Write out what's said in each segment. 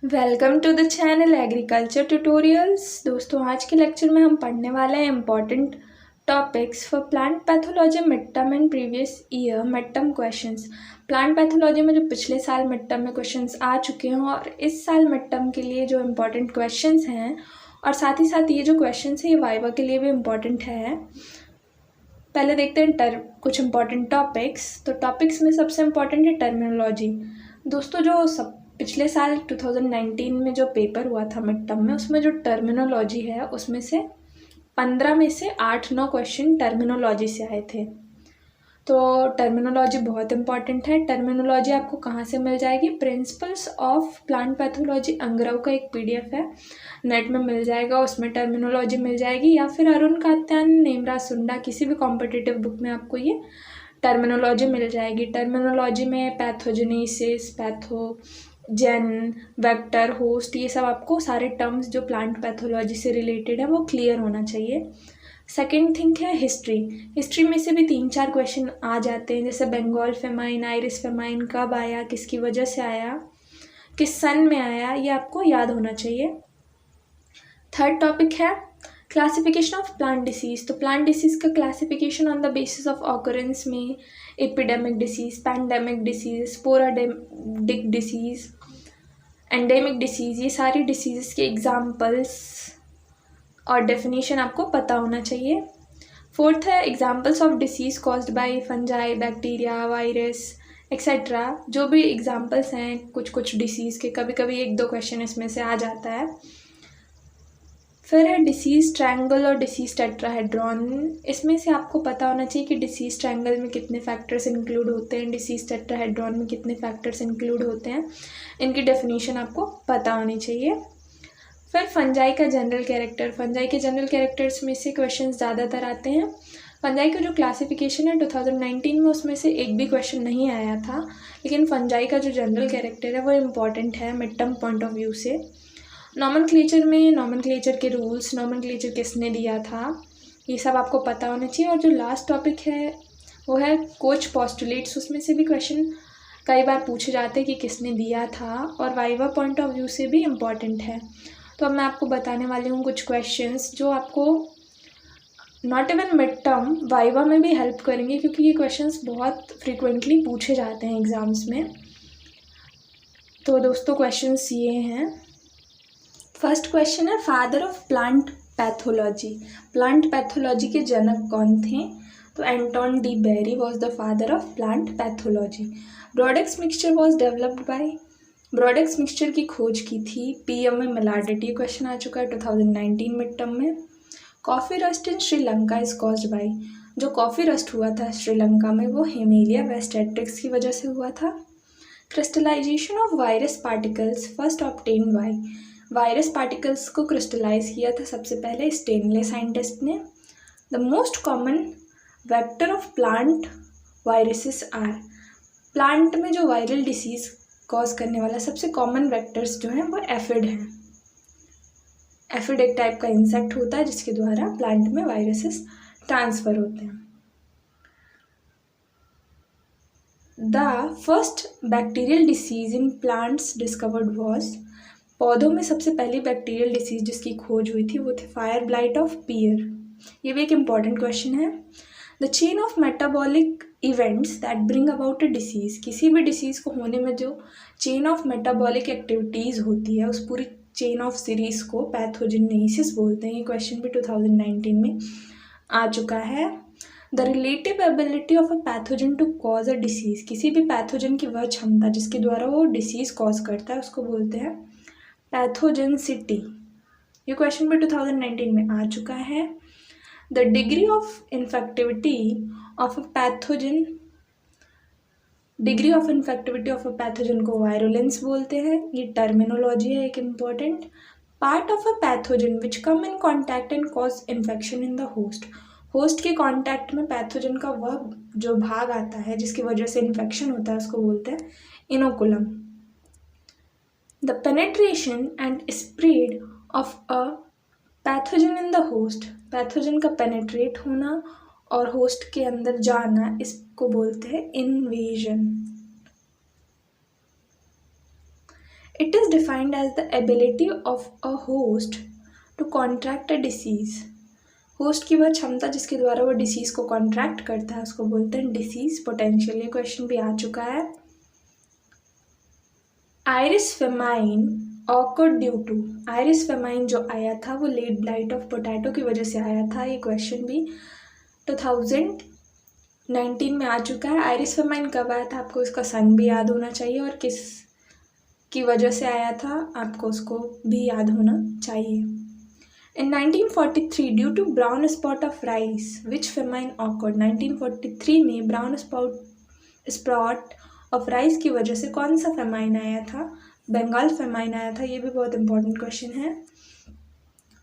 Welcome to the channel agriculture tutorials. दोस्तों, आज के लेक्चर में हम पढ़ने वाले हैं important topics for plant pathology mid term and previous year mid term questions. Plant pathology में जो पिछले साल मिड टर्म में क्वेश्चंस आ चुके हैं और इस साल मिड टर्म के लिए जो इम्पॉर्टेंट क्वेश्चंस हैं, और साथ ही साथ ये जो क्वेश्चंस हैं ये वाइवा के लिए भी इम्पॉर्टेंट है। पहले देखते हैं कुछ इम्पॉर्टेंट टॉपिक्स। तो टॉपिक्स में सबसे इम्पॉर्टेंट है टर्मिनोलॉजी। दोस्तों, जो सब पिछले साल 2019 में जो पेपर हुआ था मिड टर्म में, उसमें जो टर्मिनोलॉजी है उसमें से 15 में से 8-9 क्वेश्चन टर्मिनोलॉजी से आए थे। तो टर्मिनोलॉजी बहुत इंपॉर्टेंट है। टर्मिनोलॉजी आपको कहाँ से मिल जाएगी? प्रिंसिपल्स ऑफ प्लांट पैथोलॉजी अंग्रव का एक PDF है, नेट में मिल जाएगा, उसमें टर्मिनोलॉजी मिल जाएगी। या फिर अरुण कात्यान, नेमरा सुंडा, किसी भी कॉम्पिटिटिव बुक में आपको ये टर्मिनोलॉजी मिल जाएगी। टर्मिनोलॉजी में पैथोजेनेसिस, पैथोजेन, वेक्टर, होस्ट, ये सब आपको सारे टर्म्स जो प्लांट पैथोलॉजी से रिलेटेड है वो क्लियर होना चाहिए। सेकेंड थिंग है हिस्ट्री। हिस्ट्री में से भी 3-4 क्वेश्चन आ जाते हैं, जैसे बंगाल फेमाइन, आयरिस फेमाइन कब आया, किसकी वजह से आया, किस सन में आया, ये आपको याद होना चाहिए। थर्ड टॉपिक है क्लासिफिकेशन ऑफ प्लांट डिसीज। तो प्लांट डिसीज का classification on the basis of occurrence में epidemic disease, pandemic disease, sporadic disease, endemic disease, ये सारी डिसीज़ के एग्जाम्पल्स और डेफिनेशन आपको पता होना चाहिए। फोर्थ है examples of disease caused by fungi, bacteria, virus etcetera. जो भी एग्जाम्पल्स हैं कुछ डिसीज़ के, कभी कभी 1-2 क्वेश्चन इसमें से आ जाता है। फिर है डिसीज़ ट्रायंगल और डिसीज़ टेट्राहेड्रॉन। इसमें से आपको पता होना चाहिए कि डिसीज़ ट्रायंगल में कितने फैक्टर्स इंक्लूड होते हैं, डिसीज़ टेट्राहेड्रॉन में कितने फैक्टर्स इंक्लूड होते हैं, इनकी डेफिनेशन आपको पता होनी चाहिए। फिर फंजाई का जनरल कैरेक्टर। फंजाई के जनरल कैरेक्टर्स में से क्वेश्चन ज़्यादातर आते हैं। फंजाई का जो क्लासिफिकेशन है 2019 में, उसमें से एक भी क्वेश्चन नहीं आया था, लेकिन फंजाई का जो जनरल कैरेक्टर है वो इम्पॉर्टेंट है mid term point of view से। नॉमेनक्लेचर में नॉमेनक्लेचर के रूल्स, नॉमेनक्लेचर किसने दिया था, ये सब आपको पता होना चाहिए। और जो लास्ट टॉपिक है वो है कोच पोस्टुलेट्स। उसमें से भी क्वेश्चन कई बार पूछे जाते हैं कि किसने दिया था, और वाइवा पॉइंट ऑफ व्यू से भी इम्पॉर्टेंट है। तो अब मैं आपको बताने वाली हूँ कुछ क्वेश्चंस जो आपको not even mid term, viva में भी हेल्प करेंगे, क्योंकि ये क्वेश्चंस बहुत फ्रीक्वेंटली पूछे जाते हैं एग्जाम्स में। तो दोस्तों, क्वेश्चंस ये हैं। फर्स्ट क्वेश्चन है father of plant pathology. Plant pathology के जनक कौन थे? तो Anton de Bary was the father of plant pathology. Bordeaux mixture was developed by. Bordeaux mixture की खोज की थी PM मिलाडेट। ये क्वेश्चन आ चुका है 2019 मिड टर्म में। Coffee rust in Sri Lanka is caused by. जो कॉफ़ी रस्ट हुआ था श्रीलंका में वो हेमेलिया वेस्टेट्रिक्स की वजह से हुआ था। Crystallization of virus particles first obtained by. Virus particles को क्रिस्टलाइज किया था सबसे पहले स्टेनले साइंटिस्ट ने। The most common vector of plant viruses are. प्लांट में जो वायरल डिसीज कॉज करने वाला सबसे कॉमन वेक्टर्स जो हैं वो एफिड हैं। एफिड एक टाइप का इंसेक्ट होता है जिसके द्वारा प्लांट में वायरसेस ट्रांसफर होते हैं। The first bacterial disease in plants discovered was. पौधों में सबसे पहली बैक्टीरियल डिसीज जिसकी खोज हुई थी वो थे फायर ब्लाइट ऑफ पियर। ये भी एक इम्पॉर्टेंट क्वेश्चन है। The chain of metabolic events that bring about a disease. किसी भी डिसीज़ को होने में जो चेन ऑफ मेटाबॉलिक एक्टिविटीज़ होती है उस पूरी चेन ऑफ सीरीज़ को पैथोजेनेसिस बोलते हैं। ये क्वेश्चन भी 2019 में आ चुका है। The relative ability of a pathogen to cause a disease. किसी भी पैथोजन की वह क्षमता जिसके द्वारा वो डिसीज़ कॉज करता है उसको बोलते हैं पैथोजेनिसिटी। ये क्वेश्चन भी 2019 में आ चुका है। The degree of infectivity of a pathogen. Degree of infectivity of a pathogen को वायरुलेंस बोलते हैं। ये टर्मिनोलॉजी है एक important. Part of a pathogen which come in contact and cause infection in the host. Host के contact में pathogen का वह जो भाग आता है जिसकी वजह से इन्फेक्शन होता है उसको बोलते हैं inoculum. The penetration and spread of a pathogen in the host। Pathogen का पेनेट्रेट होना और होस्ट के अंदर जाना इसको बोलते हैं invasion. It is defined as the ability of a host to contract a disease. Host की वह क्षमता जिसके द्वारा वो डिसीज को कॉन्ट्रैक्ट करता है उसको बोलते हैं डिसीज पोटेंशियल। ये क्वेश्चन भी आ चुका है। Irish famine occurred due to, Irish famine जो आया था वो लेट ब्लाइट ऑफ पोटैटो की वजह से आया था। ये क्वेश्चन भी 2019 में आ चुका है। आयरिस फेमाइन कब आया था आपको इसका सन भी याद होना चाहिए और किस की वजह से आया था आपको उसको भी याद होना चाहिए। In 1943, due to brown spot of rice, which famine occurred? 1943 में brown spot of rice की वजह से कौन सा फेमाइन आया था? बंगाल फेमाइन आया था। ये भी बहुत इंपॉर्टेंट क्वेश्चन है।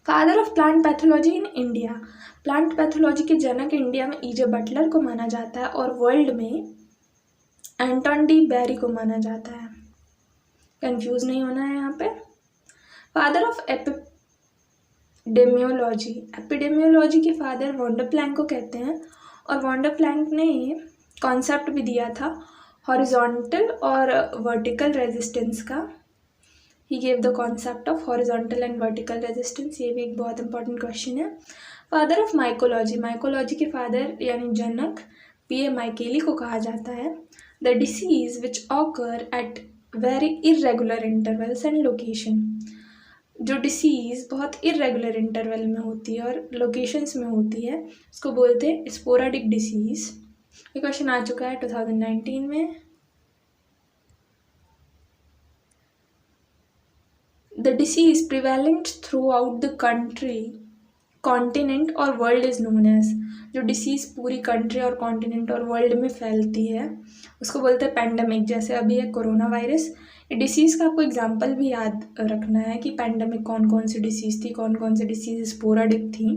Father of plant pathology in India, plant pathology के जनक इंडिया में E.J. बटलर को माना जाता है और वर्ल्ड में एंटन डी बेरी को माना जाता है। कंफ्यूज नहीं होना है यहाँ पे। फादर ऑफ एपिडेमियोलॉजी, एपिडेमियोलॉजी के फादर वॉन्डर प्लैंक को कहते हैं और वॉन्डर प्लैंक ने कॉन्सेप्ट भी दिया था हॉरिजॉन्टल और वर्टिकल रेजिस्टेंस का। He gave the concept of horizontal and vertical resistance. ये भी एक बहुत इंपॉर्टेंट क्वेश्चन है। फादर ऑफ माइकोलॉजी, माइकोलॉजी के फादर यानी जनक P.A. माइकेली को कहा जाता है। The disease which occur at very irregular intervals and location, जो डिसीज़ बहुत इरेगुलर इंटरवल में होती है और लोकेशंस में होती है उसको बोलते हैं स्पोराडिक डिसीज़। ये क्वेश्चन आ चुका है 2019 में। The disease prevalent through out the country continent और वर्ल्ड इज़ नोन एज, जो डिसीज़ पूरी कंट्री और कॉन्टिनेंट और वर्ल्ड में फैलती है उसको बोलते हैं पैंडमिक। जैसे अभी है कोरोना वायरस, ये डिसीज़ का आपको एग्जाम्पल भी याद रखना है कि पैंडमिक कौन कौन सी डिसीज़ थी, कौन कौन सी डिसीज़ स्पोराडिक थी।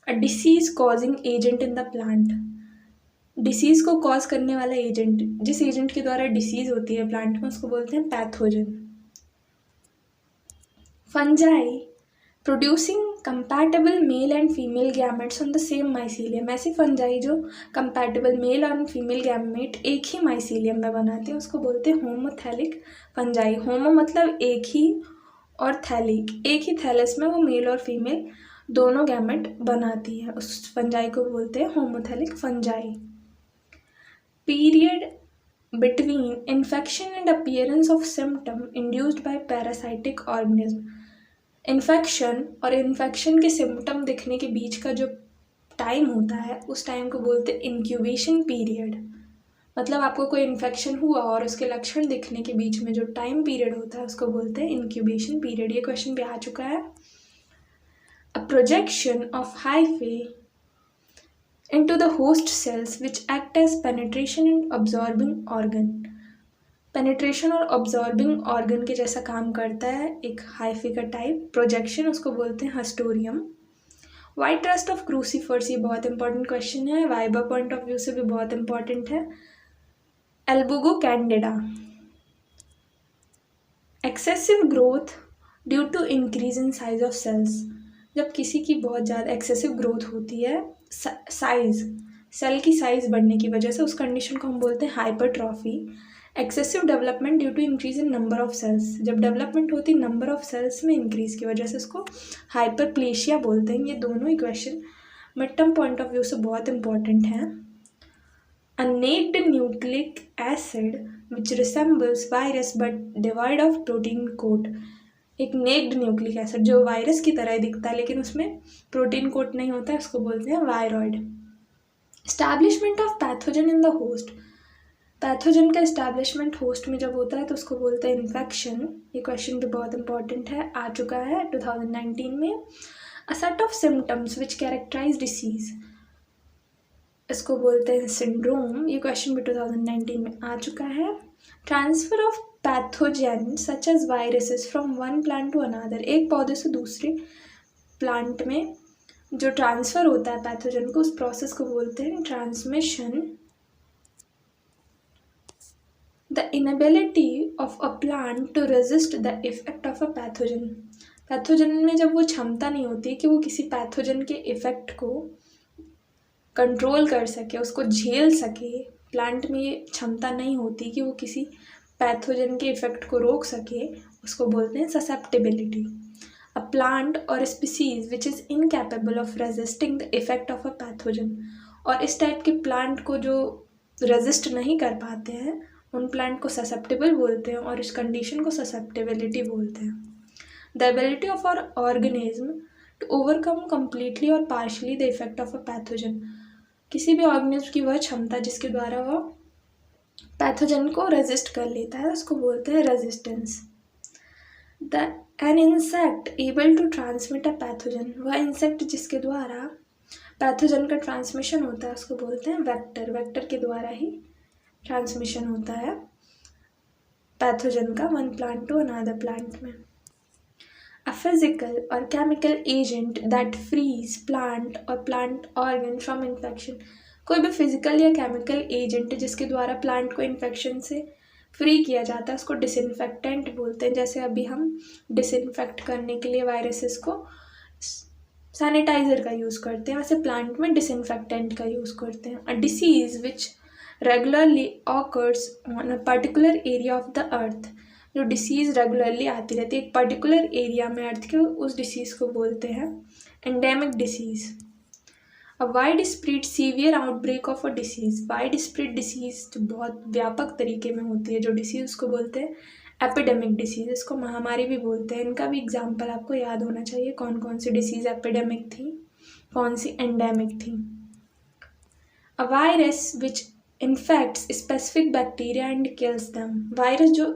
A disease causing agent in the plant, disease को कॉज करने वाला एजेंट, जिस एजेंट के द्वारा डिसीज़ होती है प्लांट में उसको बोलते हैं pathogen. Fungi producing compatible male and female gametes on the same mycelium, ऐसे फंजाई जो कंपैटिबल मेल और फीमेल गैमेट एक ही माइसीलियम में बनाते हैं उसको बोलते हैं होमोथैलिक फंजाई। होमो मतलब एक ही और थैलिक, एक ही थैलस में वो मेल और फीमेल दोनों गैमेट बनाती है, उस फंजाई को बोलते हैं homothallic fungi. Period between infection and appearance of symptom induced by parasitic organism, infection और इन्फेक्शन के सिम्टम दिखने के बीच का जो टाइम होता है उस टाइम को बोलते हैं इंक्यूबेशन पीरियड। मतलब आपको कोई इन्फेक्शन हुआ और उसके लक्षण दिखने के बीच में जो टाइम पीरियड होता है उसको बोलते हैं इंक्यूबेशन पीरियड। ये क्वेश्चन भी आ चुका है। अ projection of hyphae into the host cells which act as penetration and absorbing organ, penetration और ऑब्जॉर्बिंग ऑर्गन के जैसा काम करता है एक हाइफे का टाइप। प्रोजेक्शन उसको बोलते हैं haustorium. White rust of crucifers, ये बहुत इंपॉर्टेंट क्वेश्चन है, वाइबर पॉइंट ऑफ व्यू से भी बहुत इंपॉर्टेंट है। Albugo candida, excessive growth due to increase in size of cells, जब किसी की बहुत ज़्यादा एक्सेसिव ग्रोथ होती है साइज, सेल की साइज बढ़ने की वजह से, उस कंडीशन को हम बोलते हैं hypertrophy. Excessive development due to increase in number of cells, जब डेवलपमेंट होती है नंबर ऑफ सेल्स में इंक्रीज की वजह से उसको हाइपरप्लेशिया बोलते हैं। ये दोनों ही question mid term point of view से बहुत इंपॉर्टेंट हैं। A naked nucleic acid which resembles virus but devoid of protein coat, एक नेक्ड न्यूक्लिक एसिड जो वायरस की तरह दिखता है लेकिन उसमें प्रोटीन कोट नहीं होता है उसको बोलते हैं viroid. Establishment of pathogen in the host, pathogen का एस्टैब्लिशमेंट होस्ट में जब होता है तो उसको बोलते हैं इन्फेक्शन। ये क्वेश्चन भी बहुत इंपॉर्टेंट है, आ चुका है 2019 में। A set of symptoms which characterize disease, इसको बोलते हैं सिंड्रोम। ये क्वेश्चन भी 2019 में आ चुका है। Transfer of pathogen such as viruses from one plant to another, एक पौधे से दूसरे प्लांट में जो ट्रांसफ़र होता है पैथोजन को उस प्रोसेस को बोलते हैं transmission. The inability of a plant to resist the effect of a pathogen, pathogen में जब वो क्षमता नहीं होती कि वो किसी पैथोजन के इफेक्ट को कंट्रोल कर सके, उसको झेल सके, प्लांट में ये क्षमता नहीं होती कि वो किसी पैथोजन के इफेक्ट को रोक सके उसको बोलते हैं ससेप्टेबिलिटी। अ प्लांट और species which is incapable of resisting the effect of a pathogen, और इस टाइप के प्लांट को जो रेजिस्ट नहीं कर पाते हैं उन प्लांट को ससेप्टेबल बोलते हैं और इस कंडीशन को ससेप्टेबिलिटी बोलते हैं। The ability of our organism to overcome completely और partially the effect of a pathogen, किसी भी ऑर्गेनिज्म की वह क्षमता जिसके द्वारा वह पैथोजन को रेजिस्ट कर लेता है उसको बोलते हैं resistance. An insect able to transmit a pathogen, वह इंसेक्ट जिसके द्वारा पैथोजन का ट्रांसमिशन होता है उसको बोलते हैं वेक्टर। वेक्टर के द्वारा ही ट्रांसमिशन होता है पैथोजन का one plant to another plant में। A physical or chemical agent that frees plant or plant organ from infection, कोई भी फिजिकल या केमिकल एजेंट जिसके द्वारा प्लांट को इन्फेक्शन से फ्री किया जाता है उसको डिसइंफेक्टेंट बोलते हैं। जैसे अभी हम डिसइंफेक्ट करने के लिए वायरसेस को सैनिटाइज़र का यूज़ करते हैं, वैसे प्लांट में डिसइंफेक्टेंट का यूज़ करते हैं। A disease which regularly occurs on a particular area of the earth, जो डिसीज़ रेगुलरली आती रहती है एक पर्टिकुलर एरिया में अर्थ के, उस डिसीज़ को बोलते हैं endemic disease. A wide spread severe outbreak of a disease, wide spread disease जो बहुत व्यापक तरीके में होती है जो डिसीज़ उसको बोलते हैं एपिडेमिक डिसीज़, इसको महामारी भी बोलते हैं। इनका भी एग्जाम्पल आपको याद होना चाहिए, कौन कौन सी डिसीज़ एपिडेमिक थी, कौन सी एंडेमिक थी। A virus which infects specific bacteria and kills them, virus जो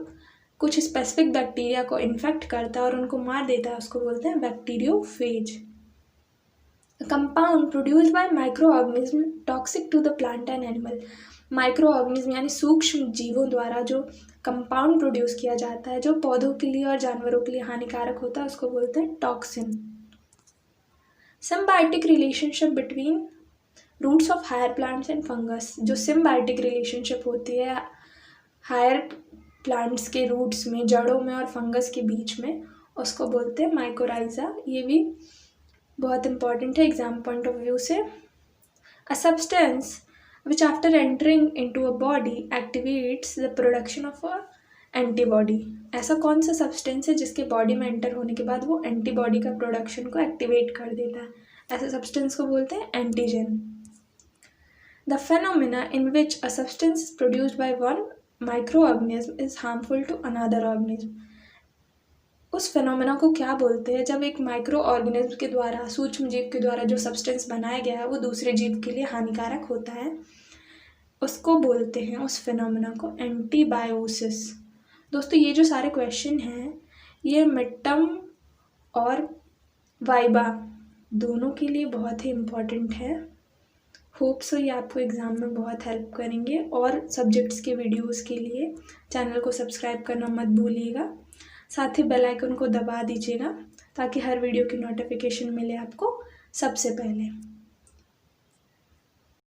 कुछ स्पेसिफिक बैक्टीरिया को इन्फेक्ट करता है और उनको मार देता है उसको बोलते हैं bacteriophage. Compound produced by microorganism toxic to the plant and animal, microorganism यानी सूक्ष्म जीवों द्वारा जो कंपाउंड प्रोड्यूस किया जाता है जो पौधों के लिए और जानवरों के लिए हानिकारक होता है उसको बोलते हैं toxin. Symbiotic relationship between roots of higher plants and fungus, जो सिम्बायोटिक रिलेशनशिप होती है हायर प्लांट्स के रूट्स में, जड़ों में और फंगस के बीच में, उसको बोलते हैं माइकोराइजा। ये भी बहुत इंपॉर्टेंट है एग्जाम पॉइंट ऑफ व्यू से। A substance which after entering into a body activates the production of a antibody, ऐसा कौन सा सब्सटेंस है जिसके बॉडी में एंटर होने के बाद वो एंटीबॉडी का प्रोडक्शन को एक्टिवेट कर देता है, ऐसे सब्सटेंस को बोलते हैं antigen. The phenomena in which a substance is produced by one microorganism is harmful to another organism, उस फेनोमेना को क्या बोलते हैं जब एक माइक्रो ऑर्गेनिज्म के द्वारा, सूक्ष्म जीव के द्वारा जो सब्सटेंस बनाया गया है वो दूसरे जीव के लिए हानिकारक होता है, उसको बोलते हैं उस फेनोमेना को एंटीबायोसिस। दोस्तों ये जो सारे क्वेश्चन हैं ये मिड टर्म और वाइबा दोनों के लिए बहुत ही इम्पॉर्टेंट है। होप सो ये आपको एग्ज़ाम में बहुत हेल्प करेंगे, और सब्जेक्ट्स के वीडियोस के लिए चैनल को सब्सक्राइब करना मत भूलिएगा, साथ ही बेल आइकन को दबा दीजिएगा ताकि हर वीडियो की नोटिफिकेशन मिले आपको सबसे पहले।